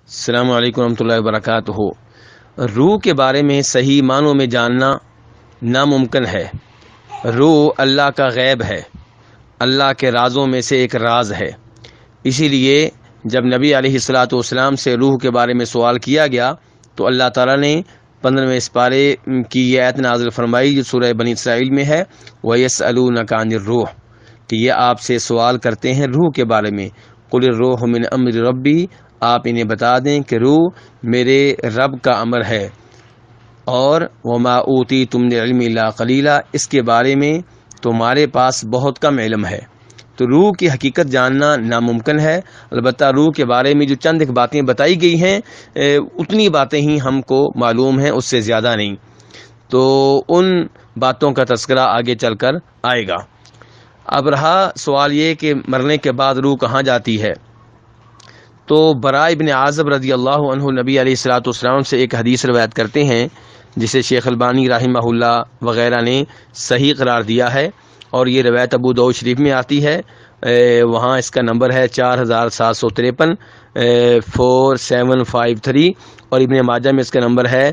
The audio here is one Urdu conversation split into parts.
السلام علیکم ورحمۃ اللہ وبرکاتہ۔ روح کے بارے میں صحیح معنوں میں جاننا ناممکن ہے۔ روح اللہ کا غیب ہے، اللہ کے رازوں میں سے ایک راز ہے۔ اسی لیے جب نبی علیہ الصلاۃ والسلام سے روح کے بارے میں سوال کیا گیا تو اللہ تعالیٰ نے 15ویں سپارے کی یہ آیت نازل فرمائی جو سورہ بنی اسرائیل میں ہے، وَيَسْأَلُونَكَ عَنِ الرُّوحِ، کہ یہ آپ سے سوال کرتے ہیں روح کے بارے میں۔ قُلِ الرُّوحُ مِنْ أَمْرِ رَبِّي، آپ انہیں بتا دیں کہ روح میرے رب کا امر ہے۔ اور وَمَا أُوتِيتُم مِّنَ الْعِلْمِ إِلَّا قَلِيلًا، اس کے بارے میں تمہارے پاس بہت کم علم ہے۔ تو روح کی حقیقت جاننا ناممکن ہے، البتہ روح کے بارے میں جو چند ایک باتیں بتائی گئی ہیں اتنی باتیں ہی ہم کو معلوم ہیں، اس سے زیادہ نہیں۔ تو ان باتوں کا تذکرہ آگے چل کر آئے گا۔ اب رہا سوال یہ کہ مرنے کے بعد روح کہاں جاتی ہے، تو براء ابن عازب رضی اللہ عنہ نبی علیہ الصلوۃ والسلام سے ایک حدیث روایت کرتے ہیں جسے شیخ البانی رحمہ اللہ وغیرہ نے صحیح قرار دیا ہے، اور یہ روایت ابو داؤد شریف میں آتی ہے۔ وہاں اس کا نمبر ہے 4753 4753، اور ابن ماجہ میں اس کا نمبر ہے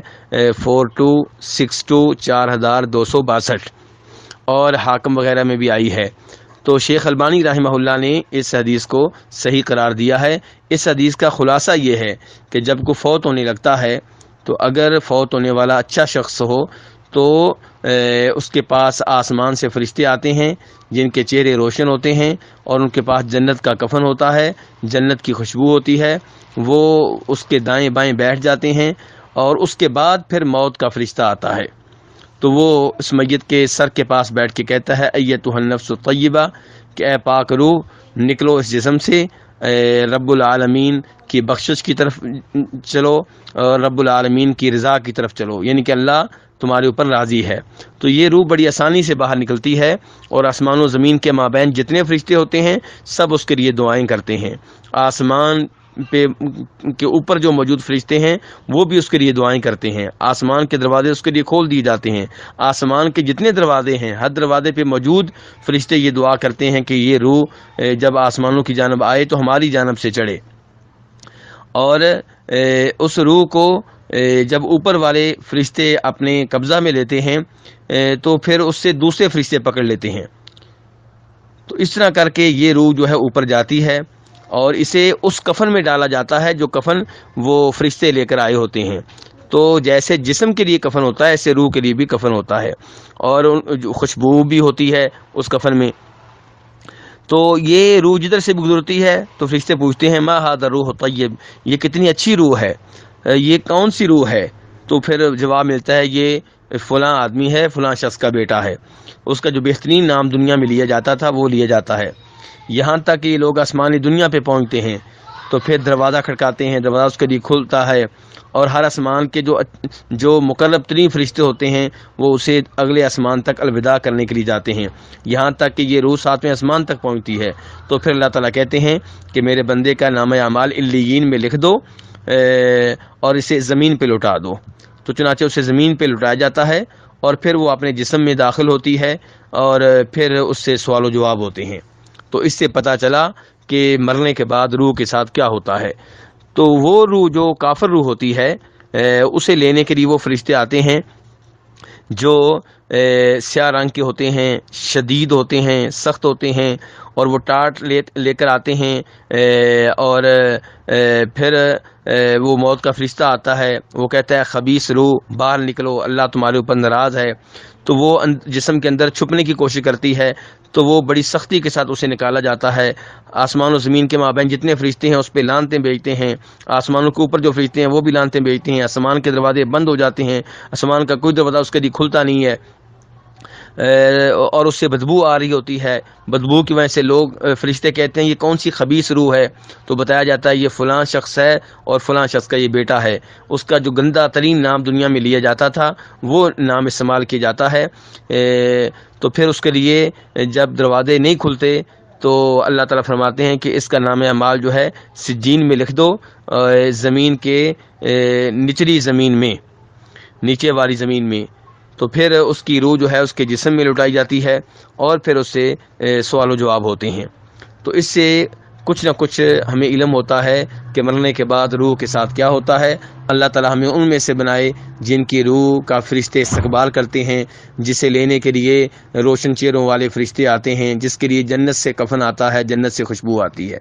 4262 4262، اور حاکم وغیرہ میں بھی آئی ہے۔ تو شیخ البانی رحمہ اللہ نے اس حدیث کو صحیح قرار دیا ہے۔ اس حدیث کا خلاصہ یہ ہے کہ جب کوئی فوت ہونے لگتا ہے تو اگر فوت ہونے والا اچھا شخص ہو تو اس کے پاس آسمان سے فرشتے آتے ہیں جن کے چہرے روشن ہوتے ہیں، اور ان کے پاس جنت کا کفن ہوتا ہے، جنت کی خوشبو ہوتی ہے، وہ اس کے دائیں بائیں بیٹھ جاتے ہیں، اور اس کے بعد پھر موت کا فرشتہ آتا ہے۔ تو وہ اس میت کے سر کے پاس بیٹھ کے کہتا ہے ایتھا النفس الطیبہ، کہ اے پاک روح نکلو اس جسم سے، رب العالمین کی بخشش کی طرف چلو، اور رب العالمین کی رضا کی طرف چلو، یعنی کہ اللہ تمہارے اوپر راضی ہے۔ تو یہ روح بڑی آسانی سے باہر نکلتی ہے، اور آسمان و زمین کے مابین جتنے فرشتے ہوتے ہیں سب اس کے لیے دعائیں کرتے ہیں۔ آسمان پہ کے اوپر جو موجود فرشتے ہیں وہ بھی اس کے لیے دعائیں کرتے ہیں، آسمان کے دروازے اس کے لیے کھول دیے جاتے ہیں، آسمان کے جتنے دروازے ہیں ہر دروازے پہ موجود فرشتے یہ دعا کرتے ہیں کہ یہ روح جب آسمانوں کی جانب آئے تو ہماری جانب سے چڑھے، اور اس روح کو جب اوپر والے فرشتے اپنے قبضہ میں لیتے ہیں تو پھر اس سے دوسرے فرشتے پکڑ لیتے ہیں۔ تو اس طرح کر کے یہ روح جو ہے اوپر جاتی ہے، اور اسے اس کفن میں ڈالا جاتا ہے جو کفن وہ فرشتے لے کر آئے ہوتے ہیں۔ تو جیسے جسم کے لیے کفن ہوتا ہے ایسے روح کے لیے بھی کفن ہوتا ہے، اور خوشبو بھی ہوتی ہے اس کفن میں۔ تو یہ روح جدھر سے بھی گزرتی ہے تو فرشتے پوچھتے ہیں ما ھذا الروح الطیب، یہ کتنی اچھی روح ہے، یہ کون سی روح ہے؟ تو پھر جواب ملتا ہے یہ فلاں آدمی ہے، فلاں شخص کا بیٹا ہے، اس کا جو بہترین نام دنیا میں لیا جاتا تھا وہ لیا جاتا ہے۔ یہاں تک کہ یہ لوگ آسمانی دنیا پہ پہنچتے ہیں تو پھر دروازہ کھڑکاتے ہیں، دروازہ اس کے لیے کھلتا ہے، اور ہر آسمان کے جو مقرب ترین فرشتے ہوتے ہیں وہ اسے اگلے آسمان تک الوداع کرنے کے لیے جاتے ہیں، یہاں تک کہ یہ روح 7ویں آسمان تک پہنچتی ہے۔ تو پھر اللہ تعالیٰ کہتے ہیں کہ میرے بندے کا نام اعمال علیین میں لکھ دو، اور اسے زمین پہ لوٹا دو۔ تو چنانچہ اسے زمین پہ لوٹایا جاتا ہے، اور پھر وہ اپنے جسم میں داخل ہوتی ہے، اور پھر اس سے سوال و جواب ہوتے ہیں۔ تو اس سے پتہ چلا کہ مرنے کے بعد روح کے ساتھ کیا ہوتا ہے۔ تو وہ روح جو کافر روح ہوتی ہے اسے لینے کے لیے وہ فرشتے آتے ہیں جو سیاہ رنگ کے ہوتے ہیں، شدید ہوتے ہیں، سخت ہوتے ہیں، اور وہ ٹاٹ لے کر آتے ہیں، اور پھر وہ موت کا فرشتہ آتا ہے، وہ کہتا ہے خبیث روح باہر نکلو، اللہ تمہارے اوپر ناراض ہے۔ تو وہ جسم کے اندر چھپنے کی کوشش کرتی ہے، تو وہ بڑی سختی کے ساتھ اسے نکالا جاتا ہے۔ آسمان و زمین کے مابین جتنے فرشتے ہیں اس پہ لعنتیں بھیجتے ہیں، آسمانوں کے اوپر جو فرشتے ہیں وہ بھی لعنتیں بھیجتے ہیں، آسمان کے دروازے بند ہو جاتے ہیں، آسمان کا کوئی دروازہ اس کے لیے کھلتا نہیں ہے، اور اس سے بدبو آ رہی ہوتی ہے۔ بدبو کی وجہ سے لوگ فرشتے کہتے ہیں یہ کون سی خبیث روح ہے، تو بتایا جاتا ہے یہ فلاں شخص ہے اور فلاں شخص کا یہ بیٹا ہے، اس کا جو گندہ ترین نام دنیا میں لیا جاتا تھا وہ نام استعمال کیا جاتا ہے۔ تو پھر اس کے لیے جب دروازے نہیں کھلتے تو اللہ تعالیٰ فرماتے ہیں کہ اس کا نام اعمال جو ہے سجین میں لکھ دو، زمین کے نچلی زمین میں، نیچے والی زمین میں۔ تو پھر اس کی روح جو ہے اس کے جسم میں لٹائی جاتی ہے، اور پھر اس سے سوال و جواب ہوتے ہیں۔ تو اس سے کچھ نہ کچھ ہمیں علم ہوتا ہے کہ مرنے کے بعد روح کے ساتھ کیا ہوتا ہے۔ اللہ تعالی ہمیں ان میں سے بنائے جن کی روح کا فرشتے استقبال کرتے ہیں، جسے لینے کے لیے روشن چہروں والے فرشتے آتے ہیں، جس کے لیے جنت سے کفن آتا ہے، جنت سے خوشبو آتی ہے۔